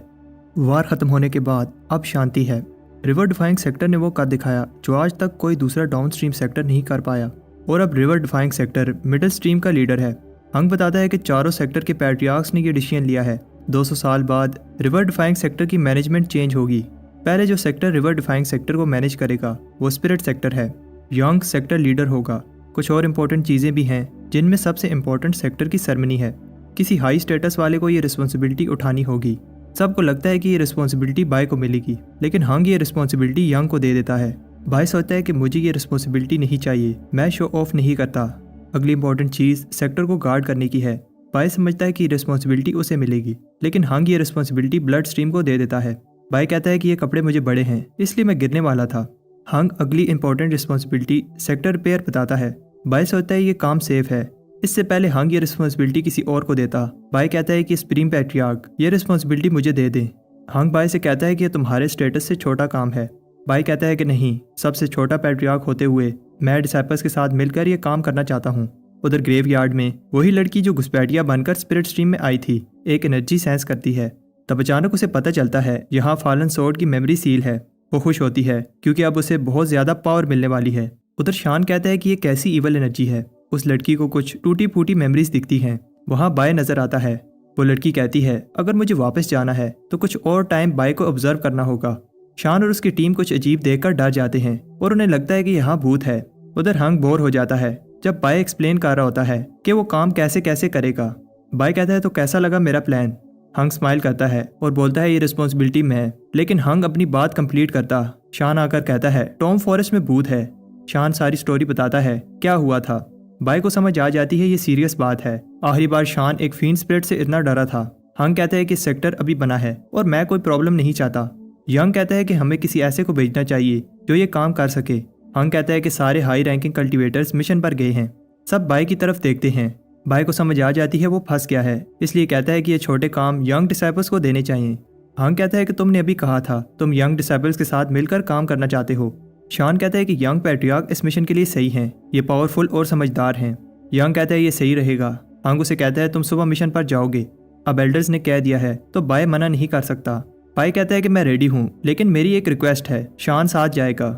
वार खत्म होने के बाद अब शांति है। रिवर डिफाइंग सेक्टर ने वो कर दिखाया जो आज तक कोई दूसरा डाउन स्ट्रीम सेक्टर नहीं कर पाया और अब river defying sector middle stream का लीडर है। हंग बताता है कि चारों सेक्टर के पैट्रियार्क्स ने ये डिसीजन लिया है 200 साल बाद रिवर डिफाइंग सेक्टर की मैनेजमेंट चेंज होगी। पहले जो सेक्टर रिवर डिफाइंग सेक्टर को मैनेज करेगा वो स्पिरिट सेक्टर है। यंग सेक्टर लीडर होगा। कुछ और इम्पोर्टेंट चीज़ें भी हैं जिनमें सबसे इम्पोर्टेंट सेक्टर की सेरेमनी है। किसी हाई स्टेटस वाले को ये रिस्पॉन्सिबिलिटी उठानी होगी। सबको लगता है कि ये रिस्पॉन्सिबिलिटी बाय को मिलेगी, लेकिन हंग ये रिस्पॉन्सिबिलिटी यंग को दे देता है। बाय सोचता है कि मुझे ये रिस्पॉन्सिबिलिटी नहीं चाहिए, मैं शो ऑफ नहीं करता। अगली इंपॉर्टेंट चीज़ सेक्टर को गार्ड करने की है। बाय समझता है कि रिस्पॉन्सिबिलिटी उसे मिलेगी, लेकिन हंग ये रिस्पॉन्सिबिलिटी ब्लड स्ट्रीम को दे देता है। बाय कहता है कि ये कपड़े मुझे बड़े हैं इसलिए मैं गिरने वाला था। हंग अगली इंपॉर्टेंट रिस्पॉन्सिबिलिटी सेक्टर रिपेयर बताता है। बाय सोचता है ये काम सेफ है। इससे पहले हंग ये रिस्पॉन्सिबिलिटी किसी और को देता। बाय कहता है कि सुप्रीम पैट्रियार्क ये रिस्पॉन्सिबिलिटी मुझे दे दें। हंग बाय से कहता है कि ये तुम्हारे स्टेटस से छोटा काम है। बाय कहता है कि नहीं, सबसे छोटा पैट्रियार्क होते हुए मैं डिसाइपल्स के साथ मिलकर ये काम करना चाहता हूँ। उधर ग्रेवयार्ड में वही लड़की जो घुसपैठिया बनकर स्पिरिट स्ट्रीम में आई थी एक एनर्जी सेंस करती है। तब अचानक उसे पता चलता है यहाँ फॉलन सोर्ड की मेमोरी सील है। वो खुश होती है क्योंकि अब उसे बहुत ज़्यादा पावर मिलने वाली है। उधर शान कहता है कि ये कैसी इवल एनर्जी है। उस लड़की को कुछ टूटी फूटी मेमोरीज दिखती हैं। वहाँ बाय नज़र आता है। वो लड़की कहती है अगर मुझे वापस जाना है तो कुछ और टाइम बाय को ऑब्जर्व करना होगा। शान और उसकी टीम कुछ अजीब देखकर डर जाते हैं और उन्हें लगता है कि यहाँ भूत है। उधर हंग बोर हो जाता है जब बाय एक्सप्लेन कर रहा होता है कि वो काम कैसे कैसे करेगा। बाय कहता है तो कैसा लगा मेरा प्लान। हंग स्माइल करता है और बोलता है ये रिस्पॉन्सिबिलिटी मैं, लेकिन हंग अपनी बात कंप्लीट करता। शान आकर कहता है टॉम फॉरेस्ट में भूत है। शान सारी स्टोरी बताता है क्या हुआ था। बाय को समझ आ जाती है ये सीरियस बात है। आखिरी बार शान एक फीन स्पिरिट से इतना डरा था। हंग कहता है कि सेक्टर अभी बना है और मैं कोई प्रॉब्लम नहीं चाहता। यंग कहता है कि हमें किसी ऐसे को भेजना चाहिए जो ये काम कर सके। हंग कहता है कि सारे हाई रैंकिंग कल्टीवेटर्स मिशन पर गए हैं। सब बाय की तरफ देखते हैं। बाय को समझ आ जाती है वो फंस गया है, इसलिए कहता है कि ये छोटे काम यंग डिसाइपल्स को देने चाहिए। हंग कहता है कि तुमने अभी कहा था तुम यंग डिसाइपल्स के साथ मिलकर काम करना चाहते हो। शान कहता है कि यंग पैट्रियार्क इस मिशन के लिए सही हैं, ये पावरफुल और समझदार हैं। यंग कहता है ये सही रहेगा। हंग उसे कहता है तुम सुबह मिशन पर जाओगे, अब एल्डर्स ने कह दिया है तो बाय मना नहीं कर सकता। बाय कहता है कि मैं रेडी हूँ, लेकिन मेरी एक रिक्वेस्ट है। शान साथ जाएगा।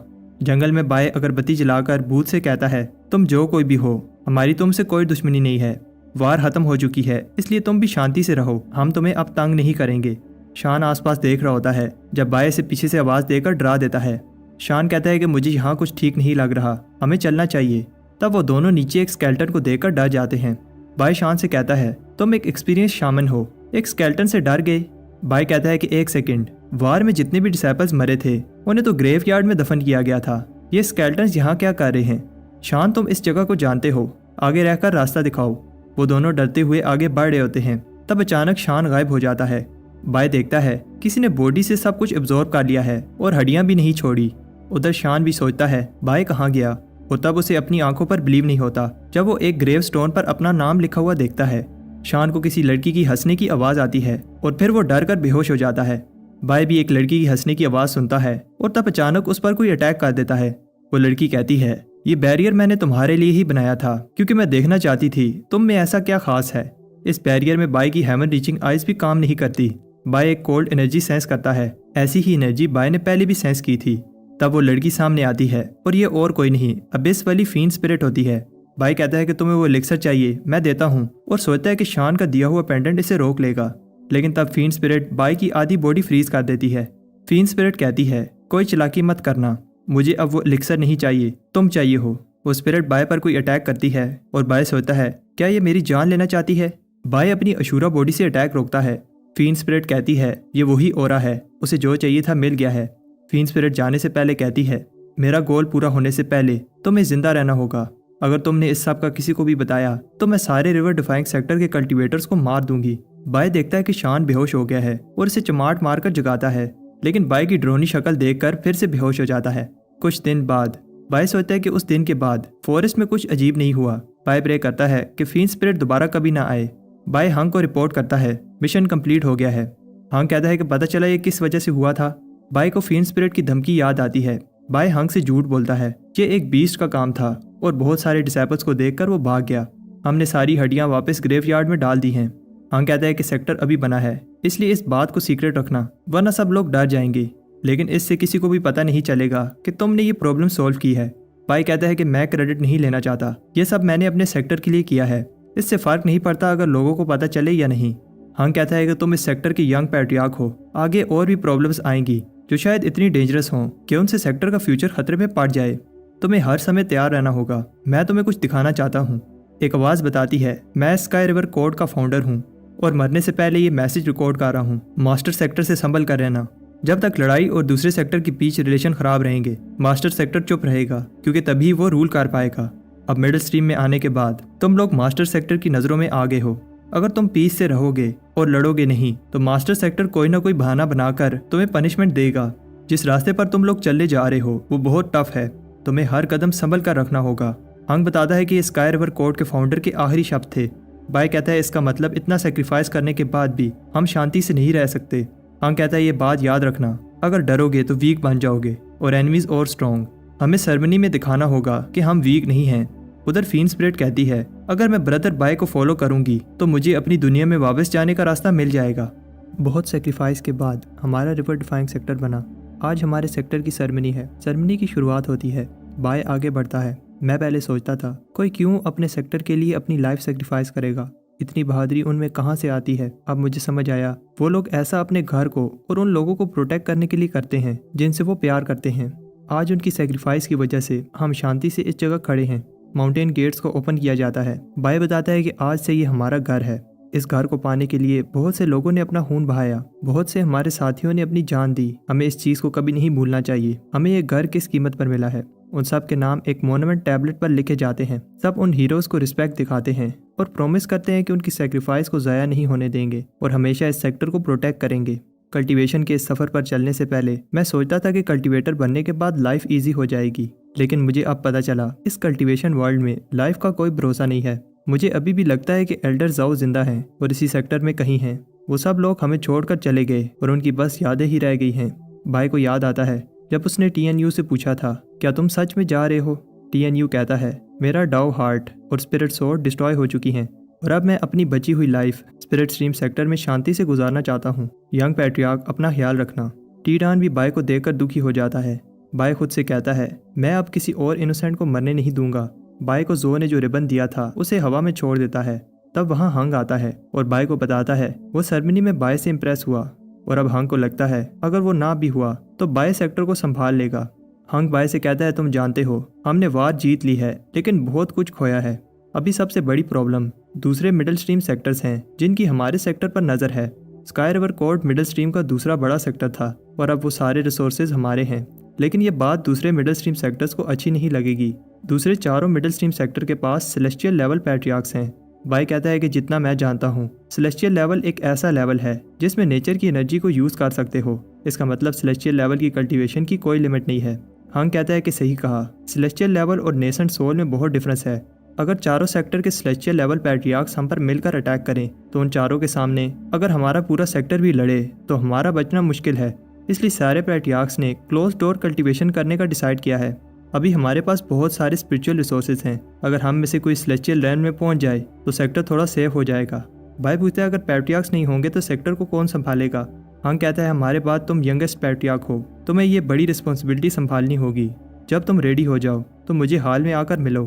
जंगल में बाय अगरबत्ती जलाकर भूत से कहता है तुम जो कोई भी हो, हमारी तुमसे कोई दुश्मनी नहीं है। वार खत्म हो चुकी है, इसलिए तुम भी शांति से रहो, हम तुम्हें अब तंग नहीं करेंगे। शान आसपास देख रहा होता है जब बाय से पीछे से आवाज़ देकर डरा देता है। शान कहता है कि मुझे यहाँ कुछ ठीक नहीं लग रहा, हमें चलना चाहिए। तब वो दोनों नीचे एक स्केल्टन को देखकर डर जाते हैं। बाय शान से कहता है तुम एक एक्सपीरियंस शामन हो, एक स्केल्टन से डर गए। बाय कहता है कि एक सेकंड, वार में जितने भी डिसाइपल्स मरे थे उन्हें तो ग्रेवयार्ड में दफन किया गया था, ये स्केल्टन्स यहाँ क्या कर रहे हैं। शान तुम इस जगह को जानते हो, आगे रहकर रास्ता दिखाओ। वो दोनों डरते हुए आगे बढ़ रहे होते हैं। तब अचानक शान गायब हो जाता है। बाय देखता है किसी ने बॉडी से सब कुछ एब्जॉर्ब कर लिया है और हड्डियां भी नहीं छोड़ी। उधर शान भी सोचता है बाय कहाँ गया, और तब उसे अपनी आंखों पर बिलीव नहीं होता जब वो एक ग्रेव स्टोन पर अपना नाम लिखा हुआ देखता है। शान को किसी लड़की की हंसने की आवाज़ आती है और फिर वो डर कर बेहोश हो जाता है। बाय भी एक लड़की की हंसने की आवाज़ सुनता है और तब अचानक उस पर कोई अटैक कर देता है। वो लड़की कहती है, ये बैरियर मैंने तुम्हारे लिए ही बनाया था क्योंकि मैं देखना चाहती थी तुम में ऐसा क्या खास है। इस बैरियर में बाय की हेवन रीचिंग आइज भी काम नहीं करती। बाय एक कोल्ड एनर्जी सेंस करता है। ऐसी ही एनर्जी बाय ने पहले भी सेंस की थी। तब वो लड़की सामने आती है और ये और कोई नहीं अबिस वाली फीन स्पिरिट होती है। बाय कहता है कि तुम्हें वो एलिक्सर चाहिए, मैं देता हूँ, और सोचता है कि शान का दिया हुआ पेंडेंट इसे रोक लेगा। लेकिन तब फीन स्पिरिट बाय की आधी बॉडी फ्रीज कर देती है। फीन स्पिरिट कहती है, कोई चालाकी मत करना, मुझे अब वो एलिक्सर नहीं चाहिए, तुम चाहिए हो। वो स्पिरिट बाय पर कोई अटैक करती है और बाय सोचता है, क्या ये मेरी जान लेना चाहती है। बाय अपनी अशूरा बॉडी से अटैक रोकता है। फीन स्पिरिट कहती है, ये वही ओरा है, उसे जो चाहिए था मिल गया है। फीन स्पिरिट जाने से पहले कहती है, मेरा गोल पूरा होने से पहले तुम्हें जिंदा रहना होगा। अगर तुमने इस सब का किसी को भी बताया तो मैं सारे रिवर डिफाइंग सेक्टर के कल्टीवेटर्स को मार दूंगी। बाय देखता है कि शान बेहोश हो गया है और इसे चमाट मारकर जगाता है, लेकिन बाय की ड्रोनी शक्ल देखकर फिर से बेहोश हो जाता है। कुछ दिन बाद बाय सोचता है कि उस दिन के बाद फॉरेस्ट में कुछ अजीब नहीं हुआ। बाय प्रे करता है कि फीन स्पिरिट दोबारा कभी ना आए। बाय हंग को रिपोर्ट करता है, मिशन कंप्लीट हो गया है। हंग कहता है कि पता चला ये किस वजह से हुआ था। बाय को फीन स्पिरिट की धमकी याद आती है। बाय हंग से झूठ बोलता है, ये एक बीस्ट का काम था और बहुत सारे डिसेबल्स को देखकर वो भाग गया। हमने सारी हड्डियां वापस ग्रेवयार्ड में डाल दी हैं। हंग कहता है कि सेक्टर अभी बना है, इसलिए इस बात को सीक्रेट रखना, वरना सब लोग डर जाएंगे, लेकिन इससे किसी को भी पता नहीं चलेगा कि तुमने ये प्रॉब्लम सॉल्व की है। बाय कहता है कि मैं क्रेडिट नहीं लेना चाहता, ये सब मैंने अपने सेक्टर के लिए किया है, इससे फर्क नहीं पड़ता अगर लोगों को पता चले या नहीं। हंग कहता है कि तुम इस सेक्टर के यंग पैट्रियार्क हो, आगे और भी प्रॉब्लम्स आएंगी जो शायद इतनी डेंजरस हों कि उनसे सेक्टर का फ्यूचर खतरे में पड़ जाए। तुम्हें हर समय तैयार रहना होगा, मैं तुम्हें कुछ दिखाना चाहता हूँ। एक आवाज़ बताती है, मैं स्काई रिवर कोड का फाउंडर हूँ और मरने से पहले ये मैसेज रिकॉर्ड कर रहा हूँ, मास्टर सेक्टर से संभल कर रहना। जब तक लड़ाई और दूसरे सेक्टर के बीच रिलेशन खराब रहेंगे, मास्टर सेक्टर चुप रहेगा क्योंकि तभी वो रूल कर पाएगा। अब मिडिल स्ट्रीम में आने के बाद तुम लोग मास्टर सेक्टर की नज़रों में आ गए हो। अगर तुम पीस से रहोगे और लड़ोगे नहीं तो मास्टर सेक्टर कोई ना कोई बहाना बनाकर तुम्हें पनिशमेंट देगा। जिस रास्ते पर तुम लोग चले जा रहे हो वो बहुत टफ है, तुम्हें हर कदम संभल कर रखना होगा। हंग बताता है कि ये स्काई रिवर कोड के फाउंडर के आखिरी शब्द थे। बाय कहता है, इसका मतलब इतना सेक्रीफाइस करने के बाद भी हम शांति से नहीं रह सकते। हंग कहता है, ये बात याद रखना, अगर डरोगे तो वीक बन जाओगे और एनिमीज और स्ट्रॉन्ग। हमें सेरेमनी में दिखाना होगा कि हम वीक नहीं हैं। उधर फीन स्पिरिट कहती है, अगर मैं ब्रदर बाय को फॉलो करूंगी तो मुझे अपनी दुनिया में वापस जाने का रास्ता मिल जाएगा। बहुत सेक्रीफाइस के बाद हमारा रिवर डिफाइंग सेक्टर बना। आज हमारे सेक्टर की सेरेमनी है। सेरेमनी की शुरुआत होती है। बाय आगे बढ़ता है। मैं पहले सोचता था कोई क्यों अपने सेक्टर के लिए अपनी लाइफ सेक्रीफाइस करेगा, इतनी बहादुरी उनमें कहाँ से आती है। अब मुझे समझ आया, वो लोग ऐसा अपने घर को और उन लोगों को प्रोटेक्ट करने के लिए करते हैं जिनसे वो प्यार करते हैं। आज उनकी सेक्रीफाइस की वजह से हम शांति से इस जगह खड़े हैं। माउंटेन गेट्स को ओपन किया जाता है। बाय बताता है कि आज से ये हमारा घर है। इस घर को पाने के लिए बहुत से लोगों ने अपना खून बहाया, बहुत से हमारे साथियों ने अपनी जान दी। हमें इस चीज़ को कभी नहीं भूलना चाहिए। हमें ये घर किस कीमत पर मिला है। उन सब के नाम एक मोनुमेंट टैबलेट पर लिखे जाते हैं। सब उन हीरोज़ को रिस्पेक्ट दिखाते हैं और प्रॉमिस करते हैं कि उनकी सेक्रीफाइस को ज़ाया नहीं होने देंगे और हमेशा इस सेक्टर को प्रोटेक्ट करेंगे। कल्टीवेशन के इस सफ़र पर चलने से पहले मैं सोचता था कि कल्टीवेटर बनने के बाद लाइफ ईजी हो जाएगी, लेकिन मुझे अब पता चला इस कल्टीवेशन वर्ल्ड में लाइफ का कोई भरोसा नहीं है। मुझे अभी भी लगता है कि एल्डर जाओ जिंदा हैं और इसी सेक्टर में कहीं हैं। वो सब लोग हमें छोड़कर चले गए और उनकी बस यादें ही रह गई हैं। बाय को याद आता है जब उसने TNU से पूछा था, क्या तुम सच में जा रहे हो। TNU कहता है, मेरा डाउ हार्ट और स्पिरिट सोर्ड डिस्ट्रॉय हो चुकी हैं और अब मैं अपनी बची हुई लाइफ स्पिरिट स्ट्रीम सेक्टर में शांति से गुजारना चाहता हूँ। यंग पैट्रियार्क अपना ख्याल रखना। टीडान भी बाय को देखकर दुखी हो जाता है। बाय खुद से कहता है, मैं अब किसी और इनोसेंट को मरने नहीं दूंगा। बाय को जो ने जो रिबन दिया था उसे हवा में छोड़ देता है। तब वहाँ हंग आता है और बाय को बताता है वो सेरेमनी में बाय से इम्प्रेस हुआ और अब हंग को लगता है अगर वो ना भी हुआ तो बाय सेक्टर को संभाल लेगा। हंग बाय से कहता है, तुम जानते हो हमने वार जीत ली है लेकिन बहुत कुछ खोया है। अभी सबसे बड़ी प्रॉब्लम दूसरे मिडिल स्ट्रीम सेक्टर्स हैं जिनकी हमारे सेक्टर पर नज़र है। Sky river code middle stream का दूसरा बड़ा सेक्टर था और अब वो सारे रिसोर्सेज हमारे हैं, लेकिन ये बात दूसरे मिडिल स्ट्रीम सेक्टर्स को अच्छी नहीं लगेगी। दूसरे चारों मिडिल स्ट्रीम सेक्टर के पास सेलेस्टियल लेवल पैट्रियार्क्स हैं। बाय कहता है कि जितना मैं जानता हूँ सेलेस्टियल लेवल एक ऐसा लेवल है जिसमें नेचर की एनर्जी को यूज़ कर सकते हो। इसका मतलब सेलेस्टियल लेवल की कल्टीवेशन की कोई लिमिट नहीं है। हंग कहता है कि सही कहा, सेलेस्टियल लेवल और नेसेंट सोल में बहुत डिफरेंस है। अगर चारों सेक्टर के सेलेस्टियल लेवल पैट्रियार्क्स हम पर मिलकर अटैक करें तो उन चारों के सामने अगर हमारा पूरा सेक्टर भी लड़े तो हमारा बचना मुश्किल है। इसलिए सारे पैट्रियार्क्स ने क्लोज डोर कल्टीवेशन करने का डिसाइड किया है। अभी हमारे पास बहुत सारे स्पिरिचुअल रिसोर्सेज हैं। अगर हम में से कोई सेलेस्टियल लैंड में पहुंच जाए तो सेक्टर थोड़ा सेफ हो जाएगा। भाई पूछता है अगर पैट्रियार्क्स नहीं होंगे तो सेक्टर को कौन संभालेगा। हंग कहता है हमारे बाद तुम यंगेस्ट पैट्रियार्क हो, तुम्हें ये बड़ी रिस्पॉन्सिबिलिटी संभालनी होगी। जब तुम रेडी हो जाओ तो मुझे हाल में आकर मिलो।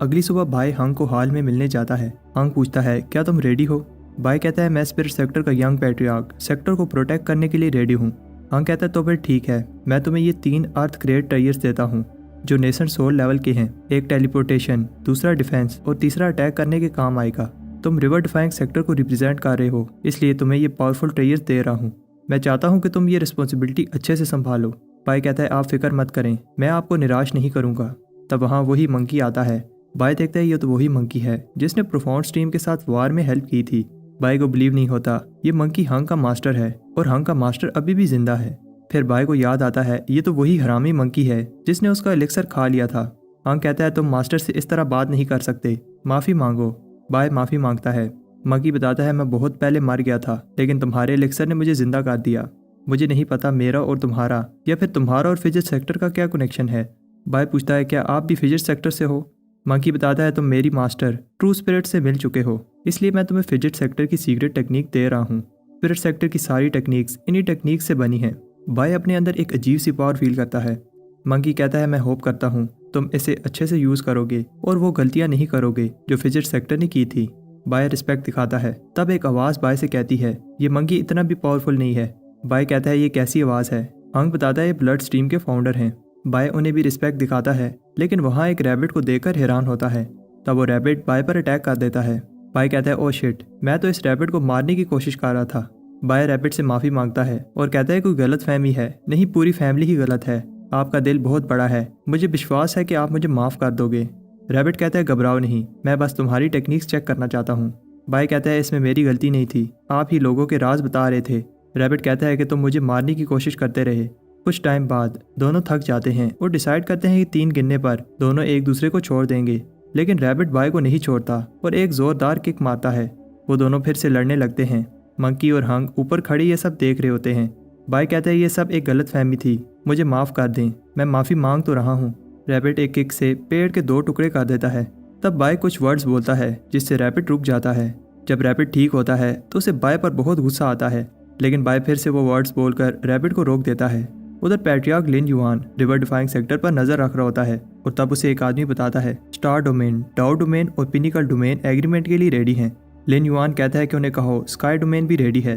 अगली सुबह भाई हंग को हाल में मिलने जाता है। हंग पूछता है क्या तुम रेडी हो। भाई कहता है मैं स्पिरिट सेक्टर का यंग पैट्रियार्क सेक्टर को प्रोटेक्ट करने के लिए रेडी हूँ। हंग कहता है तो फिर ठीक है, मैं तुम्हें ये 3 अर्थ ग्रेड टायर्स देता हूँ जो नेशन सोल लेवल के हैं। एक टेलीपोर्टेशन, दूसरा डिफेंस और तीसरा अटैक करने के काम आएगा। तुम रिवर डिफाइंग सेक्टर को रिप्रेजेंट कर रहे हो, इसलिए तुम्हें ये पावरफुल टायर्स दे रहा हूँ। मैं चाहता हूँ कि तुम ये रिस्पॉन्सिबिलिटी अच्छे से संभालो। भाई कहता है आप फिक्र मत करें, मैं आपको निराश नहीं करूँगा। तब वहाँ वही मंकी आता है। भाई देखता है ये तो वही मंकी है जिसने प्रोफाउंड स्ट्रीम के साथ वार में हेल्प की थी। भाई को बिलीव नहीं होता ये मंकी हंग का मास्टर है और हंग का मास्टर अभी भी जिंदा है। फिर भाई को याद आता है ये तो वही हरामी मंकी है जिसने उसका एलिक्सर खा लिया था। हंग कहता है तुम मास्टर से इस तरह बात नहीं कर सकते, माफ़ी मांगो। भाई माफ़ी मांगता है। मंकी बताता है मैं बहुत पहले मर गया था लेकिन तुम्हारे एलिक्सर ने मुझे जिंदा कर दिया। मुझे नहीं पता मेरा और तुम्हारा या फिर तुम्हारा और फिजिक्स सेक्टर का क्या कनेक्शन है। भाई पूछता है क्या आप भी फिजिक्स सेक्टर से हो। मंकी बताता है तुम मेरी मास्टर ट्रू स्पिरिट से मिल चुके हो, इसलिए मैं तुम्हें फिजिक्स सेक्टर की सीक्रेट टेक्निक दे रहा हूँ। स्पिरिट सेक्टर की सारी टेक्निक्स इन्हीं टेक्निक से बनी हैं। भाई अपने अंदर एक अजीब सी पावर फील करता है। मंकी कहता है मैं होप करता हूँ तुम इसे अच्छे से यूज़ करोगे और वो गलतियाँ नहीं करोगे जो फिजिक्स सेक्टर ने की थी। भाई रिस्पेक्ट दिखाता है। तब एक आवाज़ भाई से कहती है ये मंकी इतना भी पावरफुल नहीं है। भाई कहता है ये कैसी आवाज़ है। हंग बताता है ये ब्लड स्ट्रीम के फाउंडर हैं। भाई उन्हें भी रिस्पेक्ट दिखाता है लेकिन वहाँ एक रैबिट को देखकर हैरान होता है। तब वो रैबिट भाई पर अटैक कर देता है। भाई कहता है ओ शिट, मैं तो इस रैबिट को मारने की कोशिश कर रहा था। भाई रैबिट से माफ़ी मांगता है और कहता है कोई गलत फहमी है, नहीं पूरी फैमिली ही गलत है। आपका दिल बहुत बड़ा है, मुझे विश्वास है कि आप मुझे माफ़ कर दोगे। रैबिट कहता है घबराओ नहीं, मैं बस तुम्हारी टेक्निक्स चेक करना चाहता हूँ। भाई कहता है इसमें मेरी गलती नहीं थी, आप ही लोगों के राज बता रहे थे। रैबिट कहता है कि तुम मुझे मारने की कोशिश करते रहे। कुछ टाइम बाद दोनों थक जाते हैं और डिसाइड करते हैं कि 3 गिनने पर दोनों एक दूसरे को छोड़ देंगे। लेकिन रैबिट भाई को नहीं छोड़ता और एक जोरदार किक मारता है। वो दोनों फिर से लड़ने लगते हैं। मंकी और हंग ऊपर खड़े ये सब देख रहे होते हैं। भाई कहता है ये सब एक गलत फहमी थी, मुझे माफ़ कर दें, मैं माफ़ी मांग तो रहा हूँ। रैबिट एक किक से पेड़ के 2 टुकड़े कर देता है। तब भाई कुछ वर्ड्स बोलता है जिससे रैबिट रुक जाता है। जब रैबिट ठीक होता है तो उसे भाई पर बहुत गुस्सा आता है, लेकिन भाई फिर से वो वर्ड्स बोलकर रैबिट को रोक देता है। उधर पैट्रियार्क लिन युआन रिवर डिफाइंग सेक्टर पर नजर रख रहा होता है और तब उसे एक आदमी बताता है स्टार डोमेन, डाउ डोमेन और पिनिकल डोमेन एग्रीमेंट के लिए रेडी हैं। लिन युआन कहता है कि उन्हें कहो स्काई डोमेन भी रेडी है।